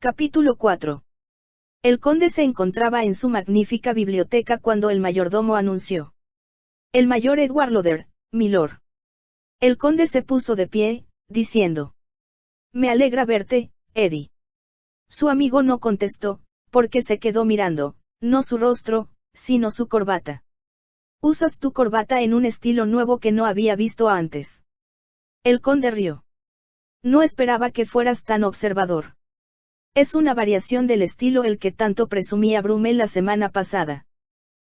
Capítulo 4. El conde se encontraba en su magnífica biblioteca cuando el mayordomo anunció. El mayor Edward Loder, milord. El conde se puso de pie, diciendo. Me alegra verte, Eddie. Su amigo no contestó, porque se quedó mirando, no su rostro, sino su corbata. Usas tu corbata en un estilo nuevo que no había visto antes. El conde rió. No esperaba que fueras tan observador. Es una variación del estilo el que tanto presumía Brummel la semana pasada.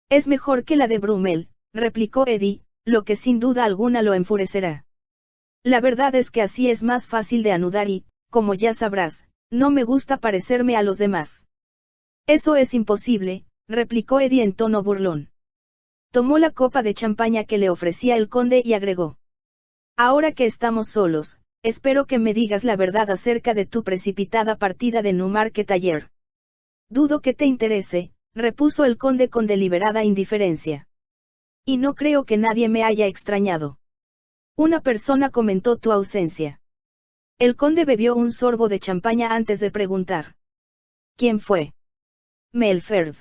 Es mejor que la de Brummel, replicó Eddie, lo que sin duda alguna lo enfurecerá. La verdad es que así es más fácil de anudar y, como ya sabrás, no me gusta parecerme a los demás. Eso es imposible, replicó Eddie en tono burlón. Tomó la copa de champaña que le ofrecía el conde y agregó. Ahora que estamos solos, espero que me digas la verdad acerca de tu precipitada partida de Newmarket ayer. Dudo que te interese, repuso el conde con deliberada indiferencia. Y no creo que nadie me haya extrañado. Una persona comentó tu ausencia. El conde bebió un sorbo de champaña antes de preguntar. ¿Quién fue? Melford.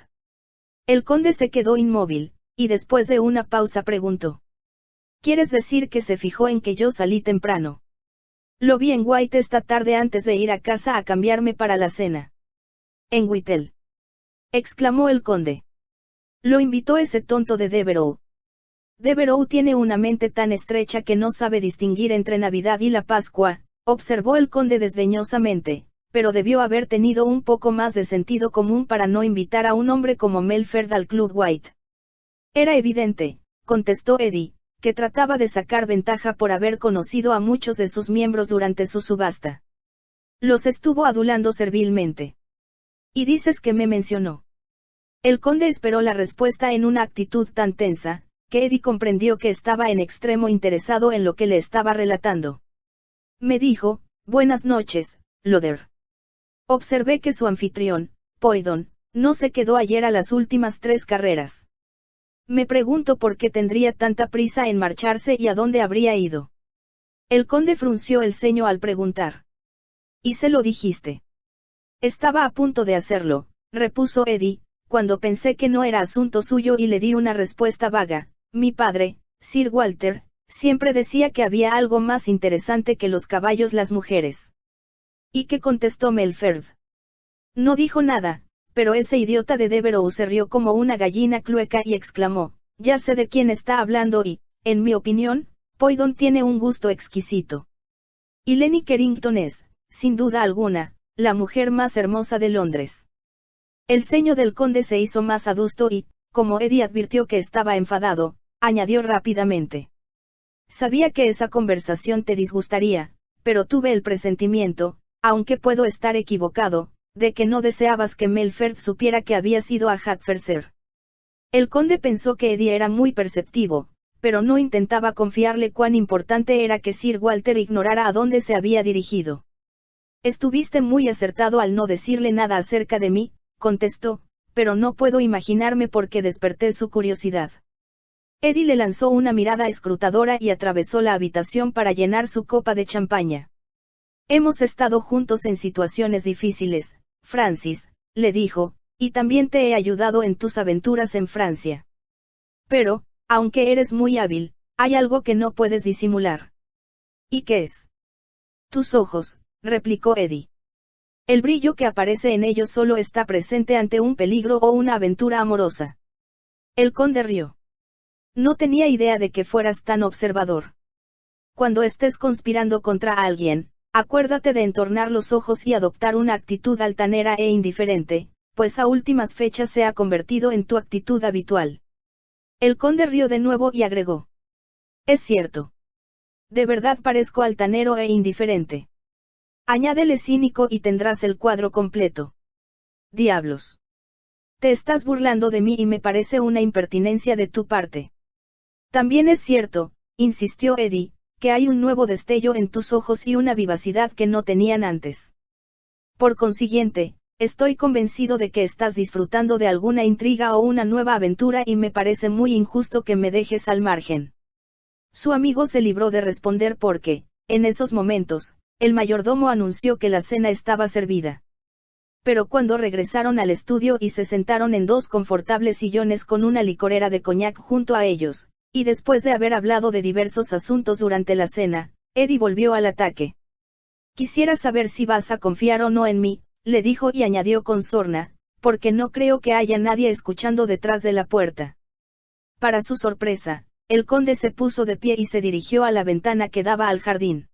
El conde se quedó inmóvil, y después de una pausa preguntó. ¿Quieres decir que se fijó en que yo salí temprano? Lo vi en White esta tarde antes de ir a casa a cambiarme para la cena. ¿En Whittle? Exclamó el conde. Lo invitó ese tonto de Devereux. Devereux tiene una mente tan estrecha que no sabe distinguir entre Navidad y la Pascua, observó el conde desdeñosamente, pero debió haber tenido un poco más de sentido común para no invitar a un hombre como Melford al Club White. Era evidente, contestó Eddie, que trataba de sacar ventaja por haber conocido a muchos de sus miembros durante su subasta. Los estuvo adulando servilmente. ¿Y dices que me mencionó? El conde esperó la respuesta en una actitud tan tensa, que Eddie comprendió que estaba en extremo interesado en lo que le estaba relatando. Me dijo, buenas noches, Loder. Observé que su anfitrión, Poydon, no se quedó ayer a las últimas 3 carreras. Me pregunto por qué tendría tanta prisa en marcharse y a dónde habría ido. El conde frunció el ceño al preguntar. ¿Y se lo dijiste? Estaba a punto de hacerlo, repuso Eddie, cuando pensé que no era asunto suyo y le di una respuesta vaga. Mi padre, Sir Walter, siempre decía que había algo más interesante que los caballos las mujeres. ¿Y qué contestó Melford? No dijo nada, pero ese idiota de Devereux se rió como una gallina clueca y exclamó, ya sé de quién está hablando y, en mi opinión, Poydon tiene un gusto exquisito. Y Lenny Carrington es, sin duda alguna, la mujer más hermosa de Londres. El ceño del conde se hizo más adusto y, como Eddie advirtió que estaba enfadado, añadió rápidamente. Sabía que esa conversación te disgustaría, pero tuve el presentimiento, aunque puedo estar equivocado, de que no deseabas que Melford supiera que habías ido a Hertfordshire. El conde pensó que Eddie era muy perceptivo, pero no intentaba confiarle cuán importante era que Sir Walter ignorara a dónde se había dirigido. Estuviste muy acertado al no decirle nada acerca de mí, contestó, pero no puedo imaginarme por qué desperté su curiosidad. Eddie le lanzó una mirada escrutadora y atravesó la habitación para llenar su copa de champaña. Hemos estado juntos en situaciones difíciles, Francis, le dijo, y también te he ayudado en tus aventuras en Francia. Pero, aunque eres muy hábil, hay algo que no puedes disimular. ¿Y qué es? Tus ojos, replicó Eddie. El brillo que aparece en ellos solo está presente ante un peligro o una aventura amorosa. El conde rió. No tenía idea de que fueras tan observador. Cuando estés conspirando contra alguien, acuérdate de entornar los ojos y adoptar una actitud altanera e indiferente, pues a últimas fechas se ha convertido en tu actitud habitual. El conde rió de nuevo y agregó. Es cierto. De verdad parezco altanero e indiferente. Añádele cínico y tendrás el cuadro completo. Diablos. Te estás burlando de mí y me parece una impertinencia de tu parte. También es cierto, insistió Eddie, que hay un nuevo destello en tus ojos y una vivacidad que no tenían antes. Por consiguiente, estoy convencido de que estás disfrutando de alguna intriga o una nueva aventura y me parece muy injusto que me dejes al margen. Su amigo se libró de responder porque, en esos momentos, el mayordomo anunció que la cena estaba servida. Pero cuando regresaron al estudio y se sentaron en dos confortables sillones con una licorera de coñac junto a ellos, y después de haber hablado de diversos asuntos durante la cena, Eddie volvió al ataque. Quisiera saber si vas a confiar o no en mí, le dijo y añadió con sorna, porque no creo que haya nadie escuchando detrás de la puerta. Para su sorpresa, el conde se puso de pie y se dirigió a la ventana que daba al jardín.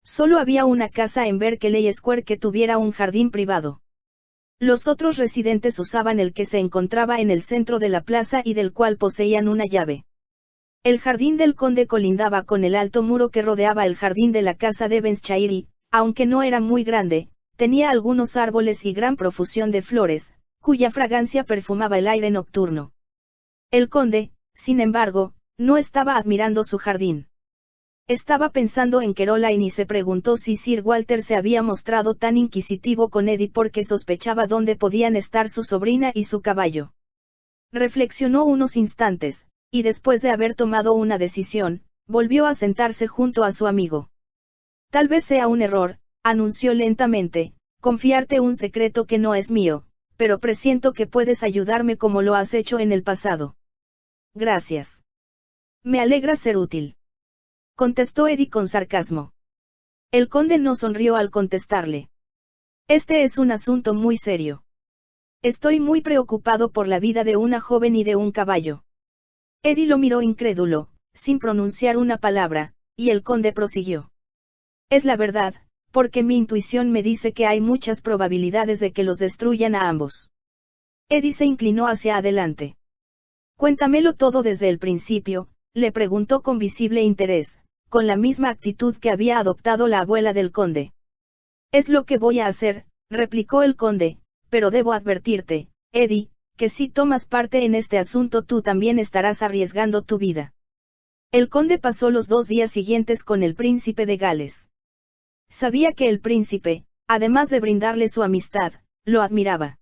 Solo había una casa en Berkeley Square que tuviera un jardín privado. Los otros residentes usaban el que se encontraba en el centro de la plaza y del cual poseían una llave. El jardín del conde colindaba con el alto muro que rodeaba el jardín de la casa de Devonshire y, aunque no era muy grande, tenía algunos árboles y gran profusión de flores, cuya fragancia perfumaba el aire nocturno. El conde, sin embargo, no estaba admirando su jardín. Estaba pensando en Caroline y se preguntó si Sir Walter se había mostrado tan inquisitivo con Eddie porque sospechaba dónde podían estar su sobrina y su caballo. Reflexionó unos instantes, y después de haber tomado una decisión, volvió a sentarse junto a su amigo. Tal vez sea un error, anunció lentamente, confiarte un secreto que no es mío, pero presiento que puedes ayudarme como lo has hecho en el pasado. Gracias. Me alegra ser útil. Contestó Eddie con sarcasmo. El conde no sonrió al contestarle. Este es un asunto muy serio. Estoy muy preocupado por la vida de una joven y de un caballo. Eddie lo miró incrédulo, sin pronunciar una palabra, y el conde prosiguió. Es la verdad, porque mi intuición me dice que hay muchas probabilidades de que los destruyan a ambos. Eddie se inclinó hacia adelante. Cuéntamelo todo desde el principio, le preguntó con visible interés, con la misma actitud que había adoptado la abuela del conde. Es lo que voy a hacer, replicó el conde, pero debo advertirte, Eddie, que si tomas parte en este asunto tú también estarás arriesgando tu vida. El conde pasó los 2 días siguientes con el príncipe de Gales. Sabía que el príncipe, además de brindarle su amistad, lo admiraba.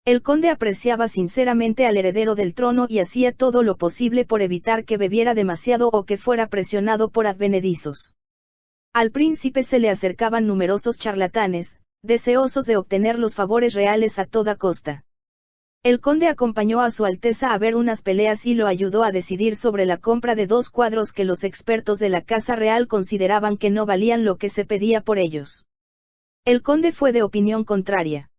El conde apreciaba sinceramente al heredero del trono y hacía todo lo posible por evitar que bebiera demasiado o que fuera presionado por advenedizos. Al príncipe se le acercaban numerosos charlatanes, deseosos de obtener los favores reales a toda costa. El conde acompañó a su Alteza a ver unas peleas y lo ayudó a decidir sobre la compra de 2 cuadros que los expertos de la Casa Real consideraban que no valían lo que se pedía por ellos. El conde fue de opinión contraria.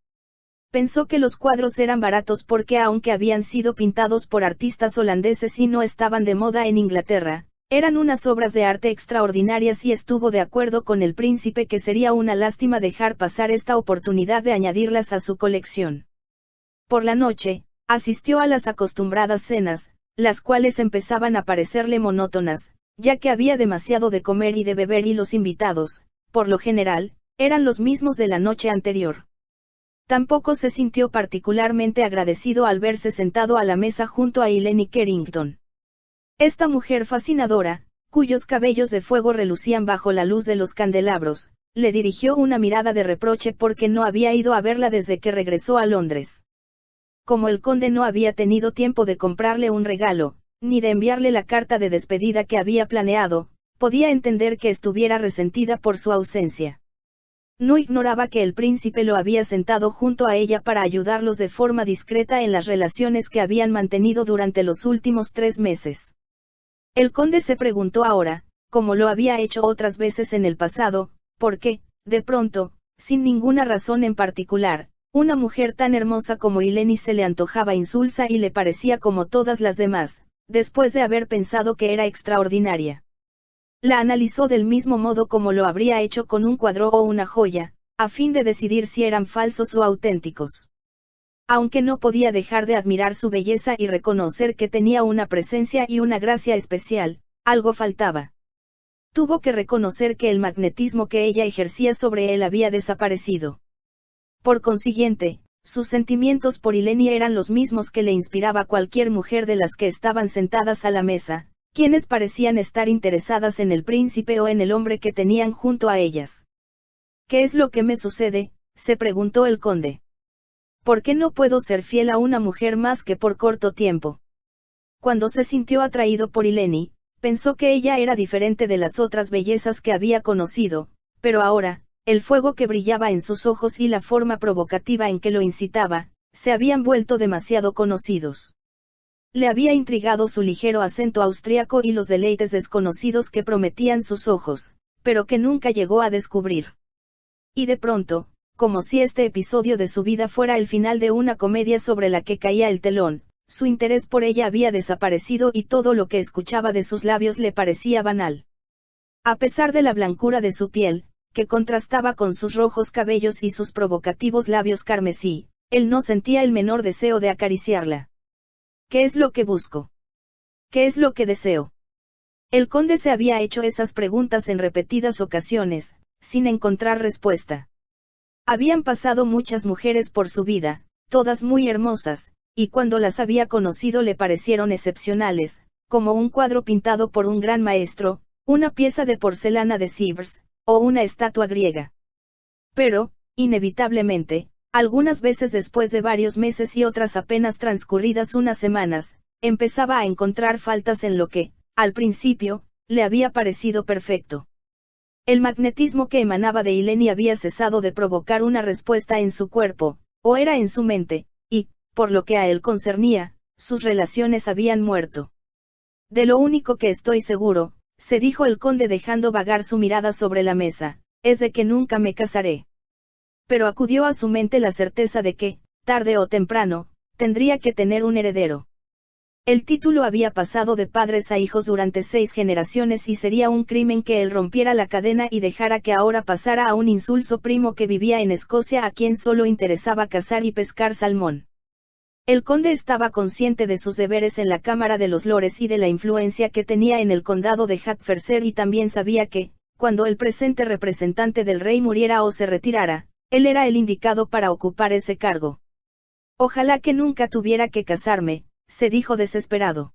Pensó que los cuadros eran baratos porque aunque habían sido pintados por artistas holandeses y no estaban de moda en Inglaterra, eran unas obras de arte extraordinarias y estuvo de acuerdo con el príncipe que sería una lástima dejar pasar esta oportunidad de añadirlas a su colección. Por la noche, asistió a las acostumbradas cenas, las cuales empezaban a parecerle monótonas, ya que había demasiado de comer y de beber y los invitados, por lo general, eran los mismos de la noche anterior. Tampoco se sintió particularmente agradecido al verse sentado a la mesa junto a Eleni Carrington. Esta mujer fascinadora, cuyos cabellos de fuego relucían bajo la luz de los candelabros, le dirigió una mirada de reproche porque no había ido a verla desde que regresó a Londres. Como el conde no había tenido tiempo de comprarle un regalo, ni de enviarle la carta de despedida que había planeado, podía entender que estuviera resentida por su ausencia. No ignoraba que el príncipe lo había sentado junto a ella para ayudarlos de forma discreta en las relaciones que habían mantenido durante los últimos 3 meses. El conde se preguntó ahora, como lo había hecho otras veces en el pasado, por qué, de pronto, sin ninguna razón en particular, una mujer tan hermosa como Eleni se le antojaba insulsa y le parecía como todas las demás, después de haber pensado que era extraordinaria. La analizó del mismo modo como lo habría hecho con un cuadro o una joya, a fin de decidir si eran falsos o auténticos. Aunque no podía dejar de admirar su belleza y reconocer que tenía una presencia y una gracia especial, algo faltaba. Tuvo que reconocer que el magnetismo que ella ejercía sobre él había desaparecido. Por consiguiente, sus sentimientos por Eleni eran los mismos que le inspiraba cualquier mujer de las que estaban sentadas a la mesa, quienes parecían estar interesadas en el príncipe o en el hombre que tenían junto a ellas. ¿Qué es lo que me sucede?, se preguntó el conde. ¿Por qué no puedo ser fiel a una mujer más que por corto tiempo? Cuando se sintió atraído por Eleni, pensó que ella era diferente de las otras bellezas que había conocido, pero ahora, el fuego que brillaba en sus ojos y la forma provocativa en que lo incitaba, se habían vuelto demasiado conocidos. Le había intrigado su ligero acento austríaco y los deleites desconocidos que prometían sus ojos, pero que nunca llegó a descubrir. Y de pronto, como si este episodio de su vida fuera el final de una comedia sobre la que caía el telón, su interés por ella había desaparecido y todo lo que escuchaba de sus labios le parecía banal. A pesar de la blancura de su piel, que contrastaba con sus rojos cabellos y sus provocativos labios carmesí, él no sentía el menor deseo de acariciarla. ¿Qué es lo que busco? ¿Qué es lo que deseo? El conde se había hecho esas preguntas en repetidas ocasiones, sin encontrar respuesta. Habían pasado muchas mujeres por su vida, todas muy hermosas, y cuando las había conocido le parecieron excepcionales, como un cuadro pintado por un gran maestro, una pieza de porcelana de Sèvres, o una estatua griega. Pero, inevitablemente, algunas veces después de varios meses y otras apenas transcurridas unas semanas, empezaba a encontrar faltas en lo que, al principio, le había parecido perfecto. El magnetismo que emanaba de Eleni había cesado de provocar una respuesta en su cuerpo, o era en su mente, y, por lo que a él concernía, sus relaciones habían muerto. De lo único que estoy seguro, se dijo el conde dejando vagar su mirada sobre la mesa, es de que nunca me casaré. Pero acudió a su mente la certeza de que, tarde o temprano, tendría que tener un heredero. El título había pasado de padres a hijos durante 6 generaciones y sería un crimen que él rompiera la cadena y dejara que ahora pasara a un insulso primo que vivía en Escocia a quien solo interesaba cazar y pescar salmón. El conde estaba consciente de sus deberes en la Cámara de los Lores y de la influencia que tenía en el condado de Hertfordshire y también sabía que, cuando el presente representante del rey muriera o se retirara, él era el indicado para ocupar ese cargo. Ojalá que nunca tuviera que casarme, se dijo desesperado.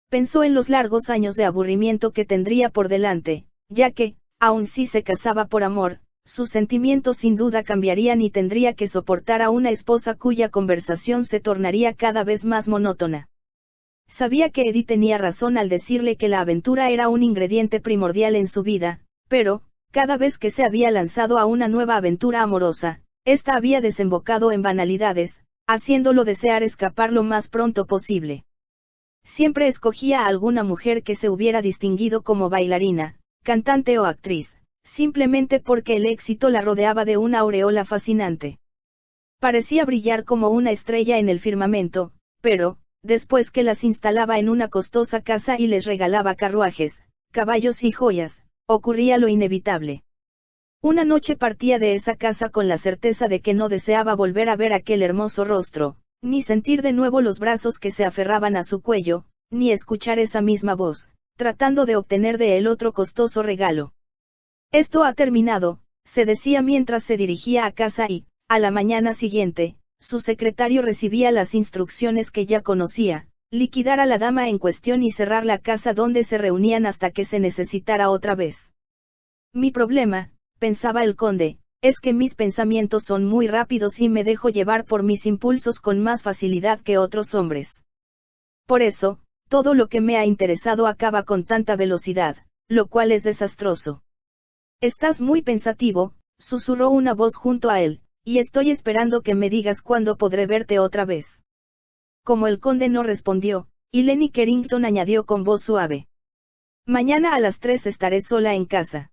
Pensó en los largos años de aburrimiento que tendría por delante, ya que, aun si se casaba por amor, sus sentimientos sin duda cambiarían y tendría que soportar a una esposa cuya conversación se tornaría cada vez más monótona. Sabía que Eddie tenía razón al decirle que la aventura era un ingrediente primordial en su vida, pero, cada vez que se había lanzado a una nueva aventura amorosa, esta había desembocado en banalidades, haciéndolo desear escapar lo más pronto posible. Siempre escogía a alguna mujer que se hubiera distinguido como bailarina, cantante o actriz, simplemente porque el éxito la rodeaba de una aureola fascinante. Parecía brillar como una estrella en el firmamento, pero, después que las instalaba en una costosa casa y les regalaba carruajes, caballos y joyas, ocurría lo inevitable. Una noche partía de esa casa con la certeza de que no deseaba volver a ver aquel hermoso rostro, ni sentir de nuevo los brazos que se aferraban a su cuello, ni escuchar esa misma voz, tratando de obtener de él otro costoso regalo. Esto ha terminado, se decía mientras se dirigía a casa y, a la mañana siguiente, su secretario recibía las instrucciones que ya conocía, liquidar a la dama en cuestión y cerrar la casa donde se reunían hasta que se necesitara otra vez. Mi problema, pensaba el conde, es que mis pensamientos son muy rápidos y me dejo llevar por mis impulsos con más facilidad que otros hombres. Por eso, todo lo que me ha interesado acaba con tanta velocidad, lo cual es desastroso. Estás muy pensativo, susurró una voz junto a él, y estoy esperando que me digas cuándo podré verte otra vez. Como el conde no respondió, Eleni Carrington añadió con voz suave. Mañana a las 3 estaré sola en casa.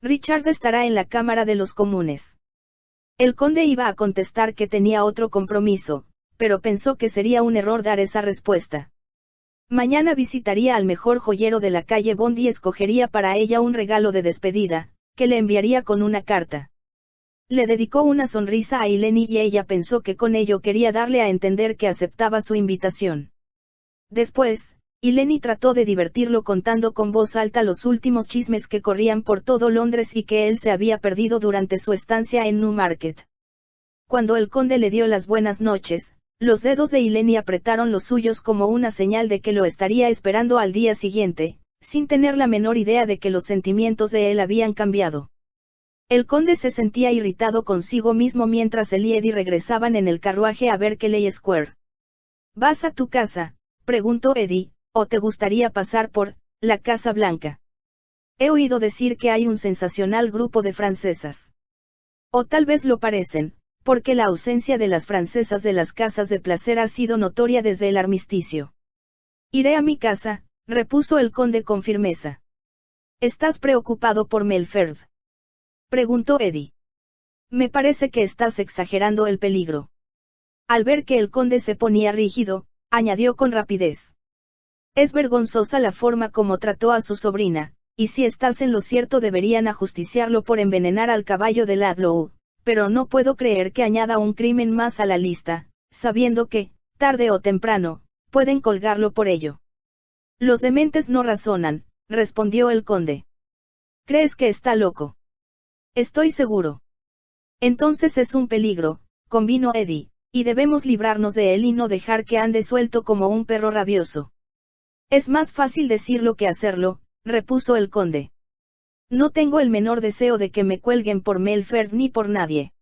Richard estará en la Cámara de los Comunes. El conde iba a contestar que tenía otro compromiso, pero pensó que sería un error dar esa respuesta. Mañana visitaría al mejor joyero de la calle Bond y escogería para ella un regalo de despedida, que le enviaría con una carta. Le dedicó una sonrisa a Eleni y ella pensó que con ello quería darle a entender que aceptaba su invitación. Después, Eleni trató de divertirlo contando con voz alta los últimos chismes que corrían por todo Londres y que él se había perdido durante su estancia en Newmarket. Cuando el conde le dio las buenas noches, los dedos de Eleni apretaron los suyos como una señal de que lo estaría esperando al día siguiente, sin tener la menor idea de que los sentimientos de él habían cambiado. El conde se sentía irritado consigo mismo mientras él y Eddie regresaban en el carruaje a Berkeley Square. ¿Vas a tu casa?, preguntó Eddie, ¿o te gustaría pasar por la Casa Blanca? He oído decir que hay un sensacional grupo de francesas. O tal vez lo parecen, porque la ausencia de las francesas de las casas de placer ha sido notoria desde el armisticio. Iré a mi casa, repuso el conde con firmeza. ¿Estás preocupado por Melford?, preguntó Eddie. Me parece que estás exagerando el peligro. Al ver que el conde se ponía rígido, añadió con rapidez. Es vergonzosa la forma como trató a su sobrina, y si estás en lo cierto deberían ajusticiarlo por envenenar al caballo de Ludlow, pero no puedo creer que añada un crimen más a la lista, sabiendo que, tarde o temprano, pueden colgarlo por ello. Los dementes no razonan, respondió el conde. ¿Crees que está loco? Estoy seguro. Entonces es un peligro, convino Eddie, y debemos librarnos de él y no dejar que ande suelto como un perro rabioso. Es más fácil decirlo que hacerlo, repuso el conde. No tengo el menor deseo de que me cuelguen por Melford ni por nadie.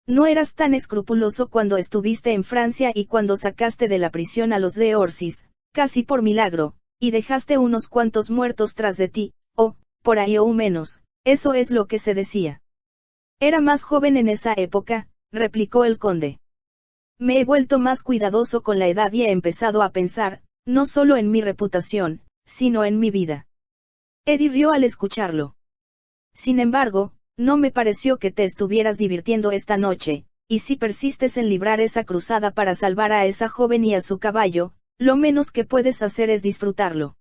No eras tan escrupuloso cuando estuviste en Francia y cuando sacaste de la prisión a los de Orsis, casi por milagro, y dejaste unos cuantos muertos tras de ti, o, por ahí o menos, eso es lo que se decía. Era más joven en esa época, replicó el conde. Me he vuelto más cuidadoso con la edad y he empezado a pensar, no solo en mi reputación, sino en mi vida. Eddie rió al escucharlo. Sin embargo, no me pareció que te estuvieras divirtiendo esta noche, y si persistes en librar esa cruzada para salvar a esa joven y a su caballo, lo menos que puedes hacer es disfrutarlo.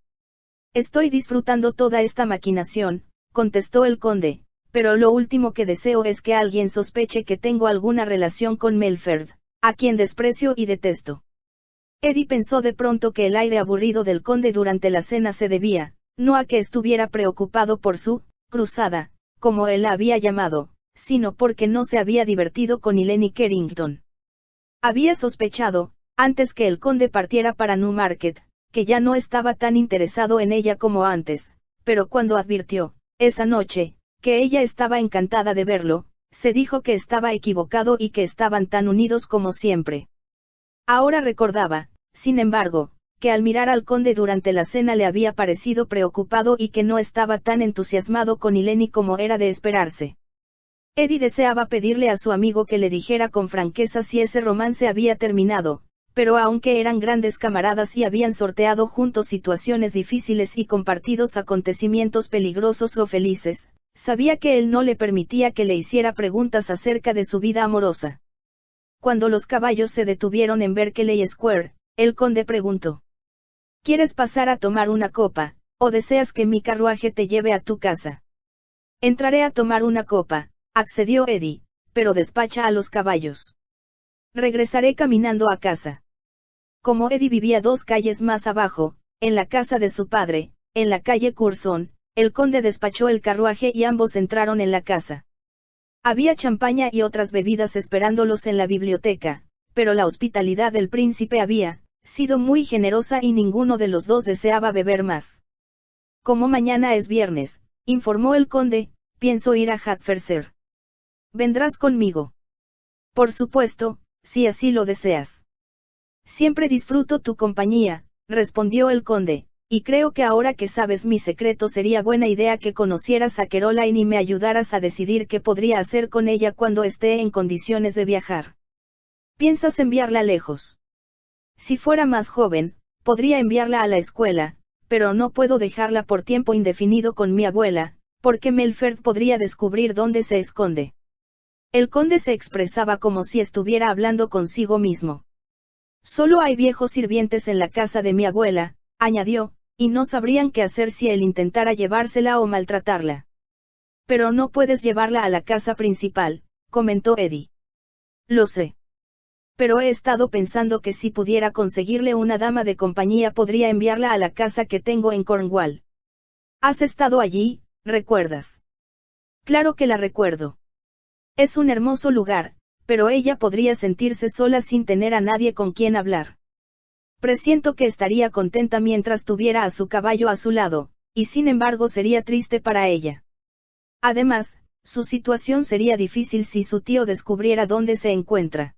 Estoy disfrutando toda esta maquinación, contestó el conde, pero lo último que deseo es que alguien sospeche que tengo alguna relación con Melford, a quien desprecio y detesto. Eddie pensó de pronto que el aire aburrido del conde durante la cena se debía, no a que estuviera preocupado por su cruzada, como él la había llamado, sino porque no se había divertido con Eleni Carrington. Había sospechado, antes que el conde partiera para Newmarket, que ya no estaba tan interesado en ella como antes, pero cuando advirtió, esa noche, que ella estaba encantada de verlo, se dijo que estaba equivocado y que estaban tan unidos como siempre. Ahora recordaba, sin embargo, que al mirar al conde durante la cena le había parecido preocupado y que no estaba tan entusiasmado con Eleni como era de esperarse. Eddie deseaba pedirle a su amigo que le dijera con franqueza si ese romance había terminado, pero aunque eran grandes camaradas y habían sorteado juntos situaciones difíciles y compartidos acontecimientos peligrosos o felices, sabía que él no le permitía que le hiciera preguntas acerca de su vida amorosa. Cuando los caballos se detuvieron en Berkeley Square, el conde preguntó: ¿Quieres pasar a tomar una copa, o deseas que mi carruaje te lleve a tu casa? Entraré a tomar una copa, accedió Eddie, pero despacha a los caballos. Regresaré caminando a casa. Como Eddie vivía 2 calles más abajo, en la casa de su padre, en la calle Curzon, el conde despachó el carruaje y ambos entraron en la casa. Había champaña y otras bebidas esperándolos en la biblioteca, pero la hospitalidad del príncipe había sido muy generosa y ninguno de los dos deseaba beber más. Como mañana es viernes, informó el conde, pienso ir a Hertfordshire. ¿Vendrás conmigo? Por supuesto, si así lo deseas. Siempre disfruto tu compañía, respondió el conde, y creo que ahora que sabes mi secreto sería buena idea que conocieras a Caroline y me ayudaras a decidir qué podría hacer con ella cuando esté en condiciones de viajar. ¿Piensas enviarla lejos? Si fuera más joven, podría enviarla a la escuela, pero no puedo dejarla por tiempo indefinido con mi abuela, porque Melford podría descubrir dónde se esconde. El conde se expresaba como si estuviera hablando consigo mismo. Solo hay viejos sirvientes en la casa de mi abuela, añadió, y no sabrían qué hacer si él intentara llevársela o maltratarla. Pero no puedes llevarla a la casa principal, comentó Eddie. Lo sé. Pero he estado pensando que si pudiera conseguirle una dama de compañía podría enviarla a la casa que tengo en Cornwall. ¿Has estado allí, recuerdas? Claro que la recuerdo. Es un hermoso lugar, pero ella podría sentirse sola sin tener a nadie con quien hablar. Presiento que estaría contenta mientras tuviera a su caballo a su lado, y sin embargo sería triste para ella. Además, su situación sería difícil si su tío descubriera dónde se encuentra.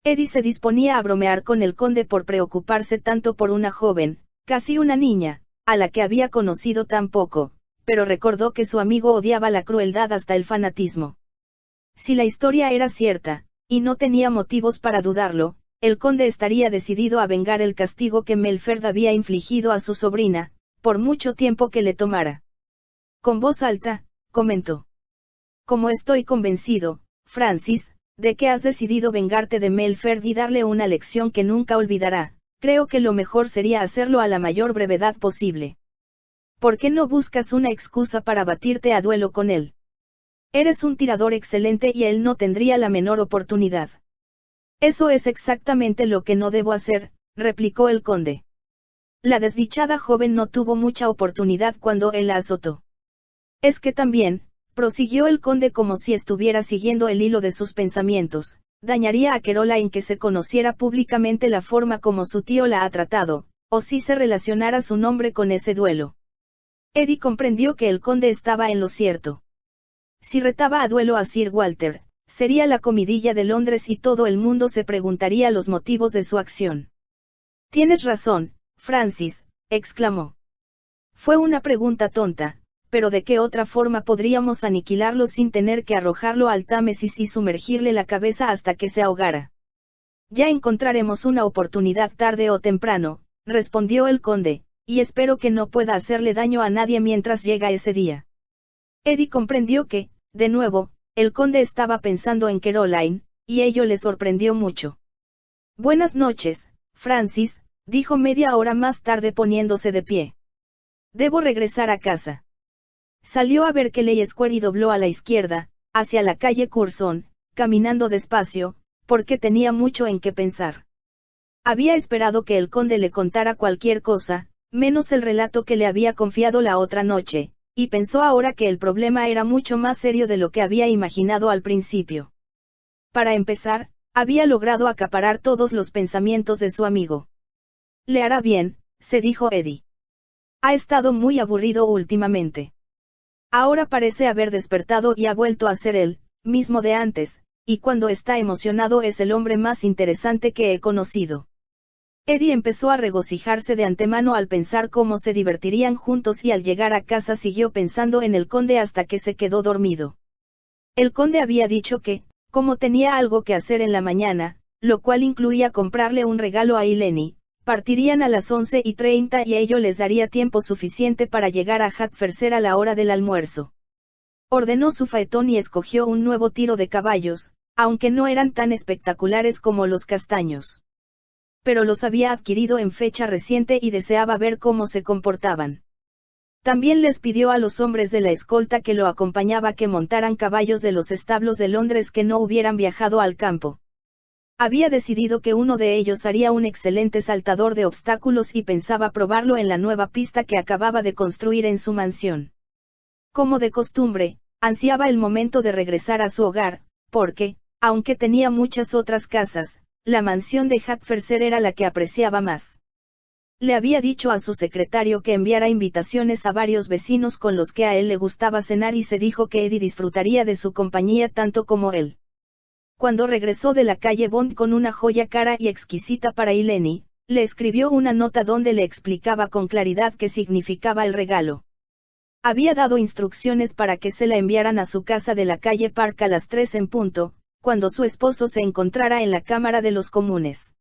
Eddie se disponía a bromear con el conde por preocuparse tanto por una joven, casi una niña, a la que había conocido tan poco, pero recordó que su amigo odiaba la crueldad hasta el fanatismo. Si la historia era cierta, y no tenía motivos para dudarlo, el conde estaría decidido a vengar el castigo que Melferd había infligido a su sobrina, por mucho tiempo que le tomara. Con voz alta, comentó. Como estoy convencido, Francis, de que has decidido vengarte de Melferd y darle una lección que nunca olvidará, creo que lo mejor sería hacerlo a la mayor brevedad posible. ¿Por qué no buscas una excusa para batirte a duelo con él? Eres un tirador excelente y él no tendría la menor oportunidad. Eso es exactamente lo que no debo hacer, replicó el conde. La desdichada joven no tuvo mucha oportunidad cuando él la azotó. Es que también, prosiguió el conde como si estuviera siguiendo el hilo de sus pensamientos, dañaría a Caroline que se conociera públicamente la forma como su tío la ha tratado, o si se relacionara su nombre con ese duelo. Eddie comprendió que el conde estaba en lo cierto. Si retaba a duelo a Sir Walter, sería la comidilla de Londres y todo el mundo se preguntaría los motivos de su acción. Tienes razón, Francis, exclamó. Fue una pregunta tonta, pero ¿de qué otra forma podríamos aniquilarlo sin tener que arrojarlo al Támesis y sumergirle la cabeza hasta que se ahogara? Ya encontraremos una oportunidad tarde o temprano, respondió el conde, y espero que no pueda hacerle daño a nadie mientras llega ese día. Eddie comprendió que, de nuevo, el conde estaba pensando en Caroline, y ello le sorprendió mucho. Buenas noches, Francis, dijo media hora más tarde poniéndose de pie. Debo regresar a casa. Salió a Berkeley Square y dobló a la izquierda, hacia la calle Curzon, caminando despacio, porque tenía mucho en qué pensar. Había esperado que el conde le contara cualquier cosa, menos el relato que le había confiado la otra noche, y pensó ahora que el problema era mucho más serio de lo que había imaginado al principio. Para empezar, había logrado acaparar todos los pensamientos de su amigo. Le hará bien, se dijo Eddie. Ha estado muy aburrido últimamente. Ahora parece haber despertado y ha vuelto a ser él, mismo de antes, y cuando está emocionado es el hombre más interesante que he conocido. Eddie empezó a regocijarse de antemano al pensar cómo se divertirían juntos y al llegar a casa siguió pensando en el conde hasta que se quedó dormido. El conde había dicho que, como tenía algo que hacer en la mañana, lo cual incluía comprarle un regalo a Eleni, partirían a las 11:30 y ello les daría tiempo suficiente para llegar a Hertfordshire a la hora del almuerzo. Ordenó su faetón y escogió un nuevo tiro de caballos, aunque no eran tan espectaculares como los castaños. Pero los había adquirido en fecha reciente y deseaba ver cómo se comportaban. También les pidió a los hombres de la escolta que lo acompañaba que montaran caballos de los establos de Londres que no hubieran viajado al campo. Había decidido que uno de ellos haría un excelente saltador de obstáculos y pensaba probarlo en la nueva pista que acababa de construir en su mansión. Como de costumbre, ansiaba el momento de regresar a su hogar, porque, aunque tenía muchas otras casas, la mansión de Hertfordshire era la que apreciaba más. Le había dicho a su secretario que enviara invitaciones a varios vecinos con los que a él le gustaba cenar y se dijo que Eddie disfrutaría de su compañía tanto como él. Cuando regresó de la calle Bond con una joya cara y exquisita para Eleni, le escribió una nota donde le explicaba con claridad qué significaba el regalo. Había dado instrucciones para que se la enviaran a su casa de la calle Park a las 3 en punto, cuando su esposo se encontrara en la Cámara de los Comunes.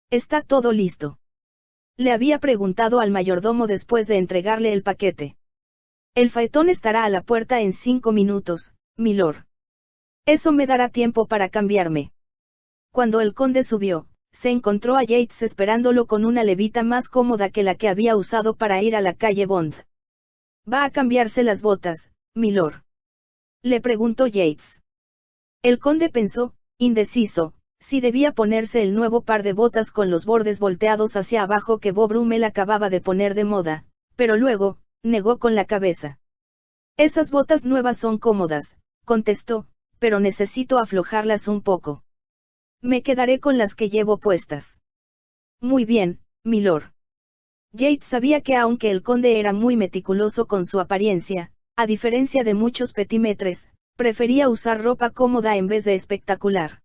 ¿Está todo listo?, le había preguntado al mayordomo después de entregarle el paquete. El faetón estará a la puerta en 5 minutos, milord. Eso me dará tiempo para cambiarme. Cuando el conde subió, se encontró a Yates esperándolo con una levita más cómoda que la que había usado para ir a la calle Bond. ¿Va a cambiarse las botas, milord?, le preguntó Yates. El conde pensó, indeciso, si debía ponerse el nuevo par de botas con los bordes volteados hacia abajo que Bob Brummel acababa de poner de moda, pero luego, negó con la cabeza. Esas botas nuevas son cómodas, contestó, pero necesito aflojarlas un poco. Me quedaré con las que llevo puestas. Muy bien, milord. Yates sabía que aunque el conde era muy meticuloso con su apariencia, a diferencia de muchos petimetres, prefería usar ropa cómoda en vez de espectacular.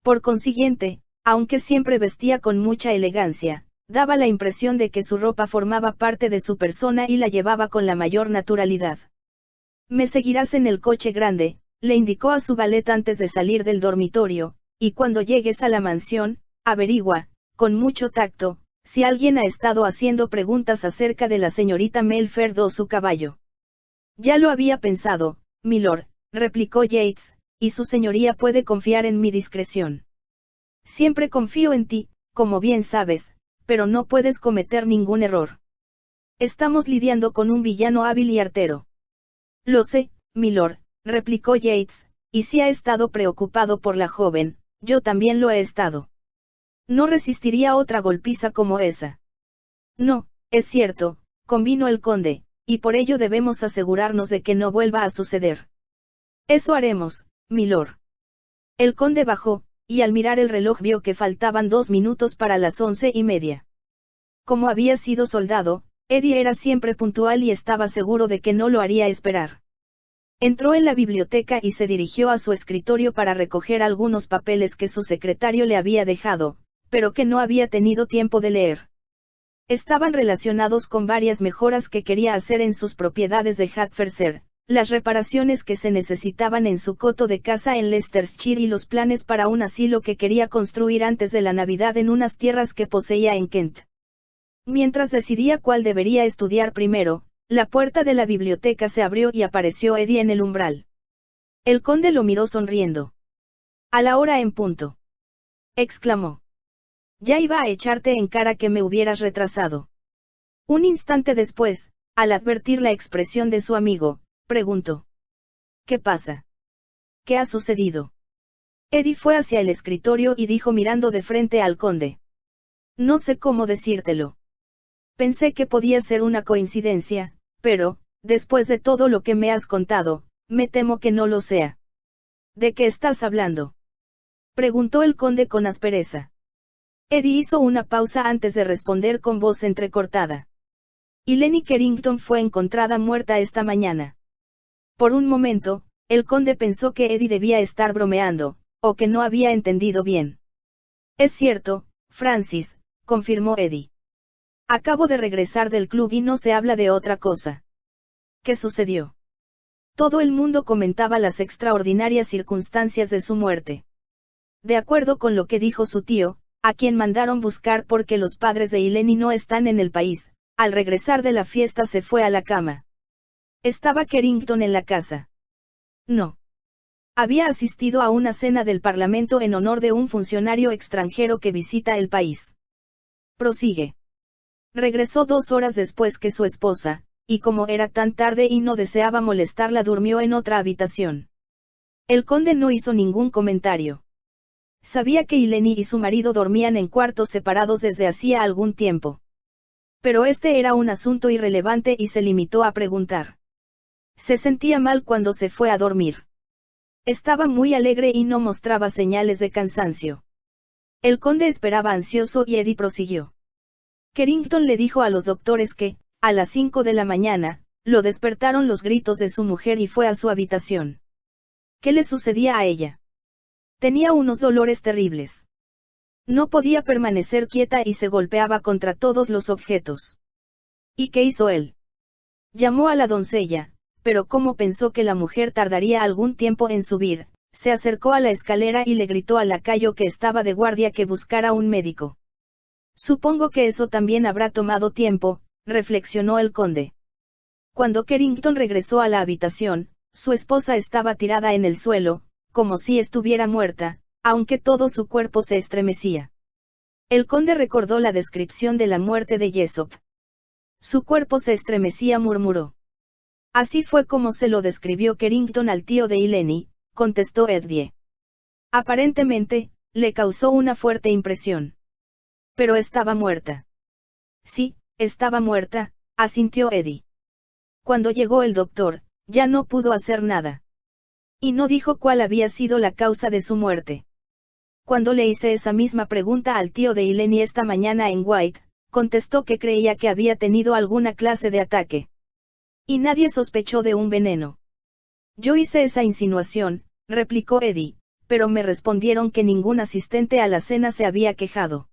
Por consiguiente, aunque siempre vestía con mucha elegancia, Daba la impresión de que su ropa formaba parte de su persona y la llevaba con la mayor naturalidad. «Me seguirás en el coche grande», le indicó a su valet antes de salir del dormitorio, «y cuando llegues a la mansión, averigua, con mucho tacto, si alguien ha estado haciendo preguntas acerca de la señorita Melford o su caballo». «Ya lo había pensado, milord», replicó Yates, «y su señoría puede confiar en mi discreción». «Siempre confío en ti, como bien sabes, pero no puedes cometer ningún error. Estamos lidiando con un villano hábil y artero». «Lo sé, milord», replicó Yates, «y si ha estado preocupado por la joven, yo también lo he estado. No resistiría otra golpiza como esa». «No, es cierto», convino el conde, «y por ello debemos asegurarnos de que no vuelva a suceder». «Eso haremos, milord». El conde bajó, y al mirar el reloj vio que faltaban 2 minutos para las 11:30. Como había sido soldado, Eddie era siempre puntual y estaba seguro de que no lo haría esperar. Entró en la biblioteca y se dirigió a su escritorio para recoger algunos papeles que su secretario le había dejado, pero que no había tenido tiempo de leer. Estaban relacionados con varias mejoras que quería hacer en sus propiedades de Hertfordshire, las reparaciones que se necesitaban en su coto de casa en Leicestershire y los planes para un asilo que quería construir antes de la Navidad en unas tierras que poseía en Kent. Mientras decidía cuál debería estudiar primero, la puerta de la biblioteca se abrió y apareció Eddie en el umbral. El conde lo miró sonriendo. «A la hora en punto», exclamó. «Ya iba a echarte en cara que me hubieras retrasado». Un instante después, al advertir la expresión de su amigo, preguntó: «¿Qué pasa? ¿Qué ha sucedido?». Eddie fue hacia el escritorio y dijo mirando de frente al conde: «No sé cómo decírtelo. Pensé que podía ser una coincidencia, pero, después de todo lo que me has contado, me temo que no lo sea». «¿De qué estás hablando?», preguntó el conde con aspereza. Eddie hizo una pausa antes de responder con voz entrecortada. «Eleni Carrington fue encontrada muerta esta mañana». Por un momento, el conde pensó que Eddie debía estar bromeando, o que no había entendido bien. «Es cierto, Francis», confirmó Eddie. «Acabo de regresar del club y no se habla de otra cosa». «¿Qué sucedió?». Todo el mundo comentaba las extraordinarias circunstancias de su muerte. De acuerdo con lo que dijo su tío, a quien mandaron buscar porque los padres de Eleni no están en el país, al regresar de la fiesta se fue a la cama. ¿Estaba Carrington en la casa?». «No. Había asistido a una cena del Parlamento en honor de un funcionario extranjero que visita el país». Prosigue. «Regresó 2 horas después que su esposa, y como era tan tarde y no deseaba molestarla durmió en otra habitación». El conde no hizo ningún comentario. Sabía que Eleni y su marido dormían en cuartos separados desde hacía algún tiempo. Pero este era un asunto irrelevante y se limitó a preguntar: «¿Se sentía mal cuando se fue a dormir?». «Estaba muy alegre y no mostraba señales de cansancio». El conde esperaba ansioso y Eddie prosiguió. «Carrington le dijo a los doctores que, a las 5 de la mañana, lo despertaron los gritos de su mujer y fue a su habitación». «¿Qué le sucedía a ella?». «Tenía unos dolores terribles. No podía permanecer quieta y se golpeaba contra todos los objetos». «¿Y qué hizo él?». «Llamó a la doncella, pero como pensó que la mujer tardaría algún tiempo en subir, se acercó a la escalera y le gritó al lacayo que estaba de guardia que buscara un médico». «Supongo que eso también habrá tomado tiempo», reflexionó el conde. Cuando Carrington regresó a la habitación, su esposa estaba tirada en el suelo, como si estuviera muerta, aunque todo su cuerpo se estremecía. El conde recordó la descripción de la muerte de Jessop. «Su cuerpo se estremecía», murmuró. «Así fue como se lo describió Carrington al tío de Eleni», contestó Eddie. «Aparentemente, le causó una fuerte impresión». «Pero estaba muerta». «Sí, estaba muerta», asintió Eddie. «Cuando llegó el doctor, ya no pudo hacer nada. Y no dijo cuál había sido la causa de su muerte». «Cuando le hice esa misma pregunta al tío de Eleni esta mañana en White, contestó que creía que había tenido alguna clase de ataque. Y nadie sospechó de un veneno». «Yo hice esa insinuación», replicó Eddie, «pero me respondieron que ningún asistente a la cena se había quejado».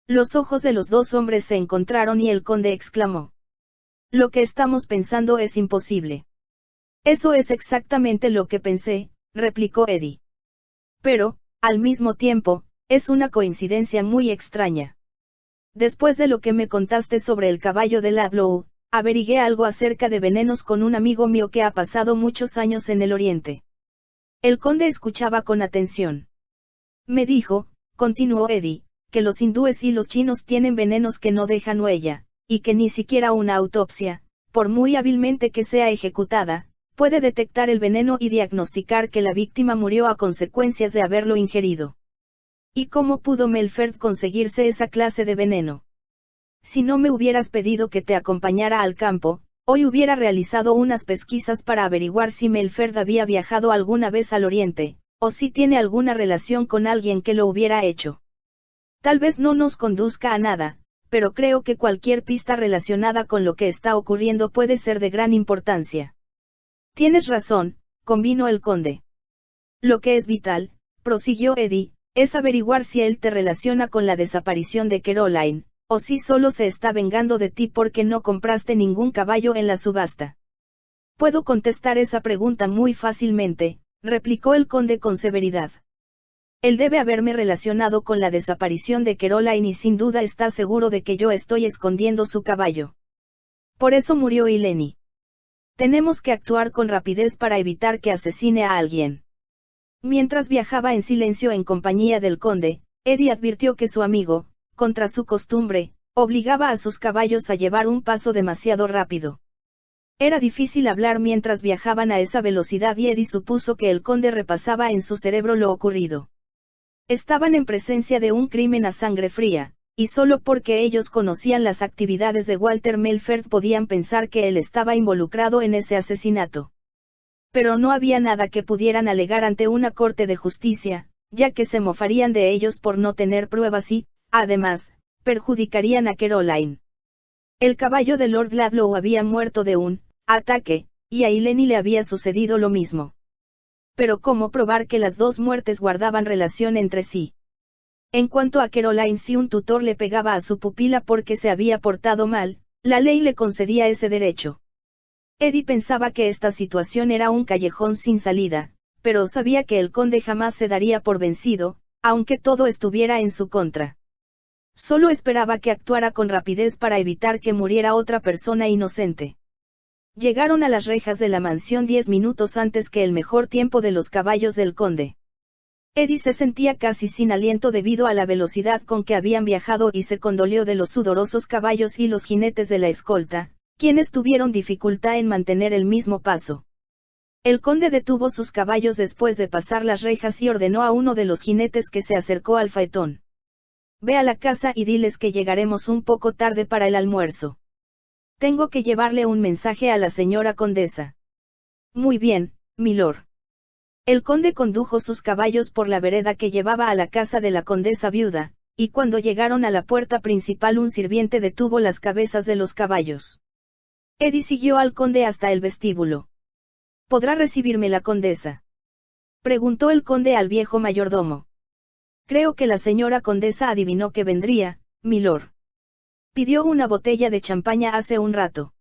Los ojos de los dos hombres se encontraron y el conde exclamó. Lo que estamos pensando es imposible. Eso es exactamente lo que pensé, replicó Eddie. Pero, al mismo tiempo, es una coincidencia muy extraña. Después de lo que me contaste sobre el caballo de Ludlow, averigué algo acerca de venenos con un amigo mío que ha pasado muchos años en el Oriente. El conde escuchaba con atención. Me dijo, continuó Eddie, que los hindúes y los chinos tienen venenos que no dejan huella, y que ni siquiera una autopsia, por muy hábilmente que sea ejecutada, puede detectar el veneno y diagnosticar que la víctima murió a consecuencias de haberlo ingerido. ¿Y cómo pudo Melford conseguirse esa clase de veneno? Si no me hubieras pedido que te acompañara al campo, hoy hubiera realizado unas pesquisas para averiguar si Melford había viajado alguna vez al Oriente, o si tiene alguna relación con alguien que lo hubiera hecho. Tal vez no nos conduzca a nada, pero creo que cualquier pista relacionada con lo que está ocurriendo puede ser de gran importancia. Tienes razón, convino el conde. Lo que es vital, prosiguió Eddie, es averiguar si él te relaciona con la desaparición de Caroline, o si solo se está vengando de ti porque no compraste ningún caballo en la subasta. Puedo contestar esa pregunta muy fácilmente, replicó el conde con severidad. Él debe haberme relacionado con la desaparición de Caroline y sin duda está seguro de que yo estoy escondiendo su caballo. Por eso murió Eleni. Tenemos que actuar con rapidez para evitar que asesine a alguien. Mientras viajaba en silencio en compañía del conde, Eddie advirtió que su amigo, contra su costumbre, obligaba a sus caballos a llevar un paso demasiado rápido. Era difícil hablar mientras viajaban a esa velocidad y Eddie supuso que el conde repasaba en su cerebro lo ocurrido. Estaban en presencia de un crimen a sangre fría, y solo porque ellos conocían las actividades de Walter Melford podían pensar que él estaba involucrado en ese asesinato. Pero no había nada que pudieran alegar ante una corte de justicia, ya que se mofarían de ellos por no tener pruebas y, además, perjudicarían a Caroline. El caballo de Lord Ludlow había muerto de un ataque, y a Eleni le había sucedido lo mismo. Pero ¿cómo probar que las dos muertes guardaban relación entre sí? En cuanto a Caroline, si un tutor le pegaba a su pupila porque se había portado mal, la ley le concedía ese derecho. Eddie pensaba que esta situación era un callejón sin salida, pero sabía que el conde jamás se daría por vencido, aunque todo estuviera en su contra. Solo esperaba que actuara con rapidez para evitar que muriera otra persona inocente. Llegaron a las rejas de la mansión 10 minutos antes que el mejor tiempo de los caballos del conde. Eddie se sentía casi sin aliento debido a la velocidad con que habían viajado y se condolió de los sudorosos caballos y los jinetes de la escolta, quienes tuvieron dificultad en mantener el mismo paso. El conde detuvo sus caballos después de pasar las rejas y ordenó a uno de los jinetes que se acercó al faetón. Ve a la casa y diles que llegaremos un poco tarde para el almuerzo. Tengo que llevarle un mensaje a la señora condesa. Muy bien, milord. El conde condujo sus caballos por la vereda que llevaba a la casa de la condesa viuda, y cuando llegaron a la puerta principal un sirviente detuvo las cabezas de los caballos. Eddie siguió al conde hasta el vestíbulo. ¿Podrá recibirme la condesa?, preguntó el conde al viejo mayordomo. Creo que la señora condesa adivinó que vendría, milord. Pidió una botella de champaña hace un rato.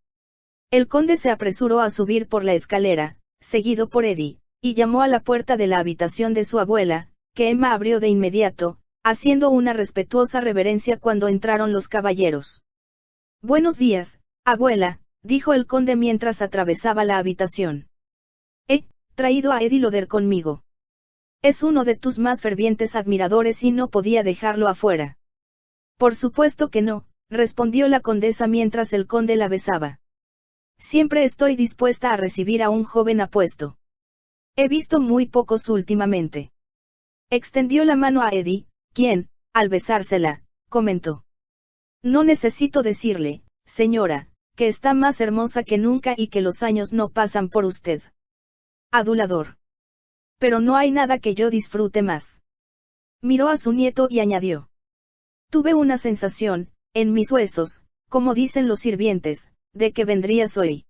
El conde se apresuró a subir por la escalera, seguido por Eddie, y llamó a la puerta de la habitación de su abuela, que Emma abrió de inmediato, haciendo una respetuosa reverencia cuando entraron los caballeros. Buenos días, abuela, dijo el conde mientras atravesaba la habitación. He traído a Eddie Loder conmigo. Es uno de tus más fervientes admiradores y no podía dejarlo afuera. Por supuesto que no, respondió la condesa mientras el conde la besaba. Siempre estoy dispuesta a recibir a un joven apuesto. He visto muy pocos últimamente. Extendió la mano a Eddie, quien, al besársela, comentó. No necesito decirle, señora, que está más hermosa que nunca y que los años no pasan por usted. Adulador. Pero no hay nada que yo disfrute más. Miró a su nieto y añadió. Tuve una sensación, en mis huesos, como dicen los sirvientes, de que vendrías hoy.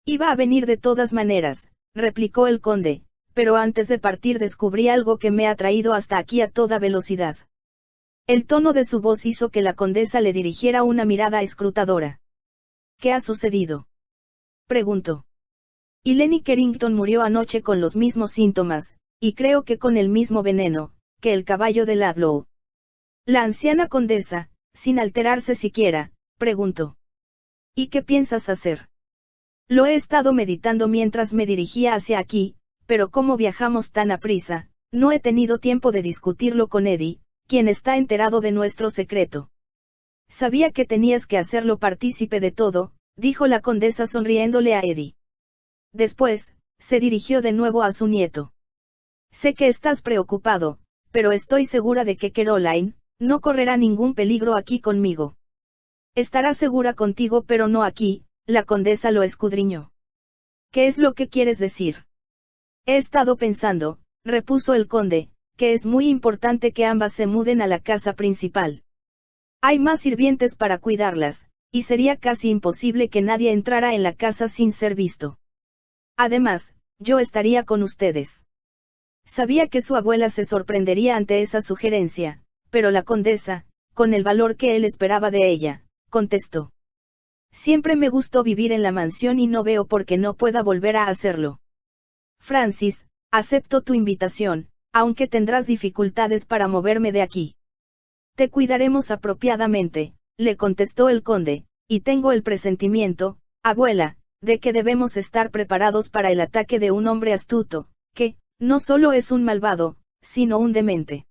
Iba a venir de todas maneras, replicó el conde, pero antes de partir descubrí algo que me ha traído hasta aquí a toda velocidad. El tono de su voz hizo que la condesa le dirigiera una mirada escrutadora. ¿Qué ha sucedido?, preguntó. Y Lenny Carrington murió anoche con los mismos síntomas, y creo que con el mismo veneno, que el caballo de Ludlow. La anciana condesa, sin alterarse siquiera, preguntó. ¿Y qué piensas hacer? Lo he estado meditando mientras me dirigía hacia aquí, pero como viajamos tan aprisa, no he tenido tiempo de discutirlo con Eddie, quien está enterado de nuestro secreto. Sabía que tenías que hacerlo partícipe de todo, dijo la condesa sonriéndole a Eddie. Después, se dirigió de nuevo a su nieto. Sé que estás preocupado, pero estoy segura de que Caroline no correrá ningún peligro aquí conmigo. Estará segura contigo pero no aquí, la condesa lo escudriñó. ¿Qué es lo que quieres decir? He estado pensando, repuso el conde, que es muy importante que ambas se muden a la casa principal. Hay más sirvientes para cuidarlas, y sería casi imposible que nadie entrara en la casa sin ser visto. Además, yo estaría con ustedes. Sabía que su abuela se sorprendería ante esa sugerencia, pero la condesa, con el valor que él esperaba de ella, contestó. Siempre me gustó vivir en la mansión y no veo por qué no pueda volver a hacerlo. Francis, acepto tu invitación, aunque tendrás dificultades para moverme de aquí. Te cuidaremos apropiadamente, le contestó el conde, y tengo el presentimiento, abuela, de que debemos estar preparados para el ataque de un hombre astuto, que, no solo es un malvado, sino un demente.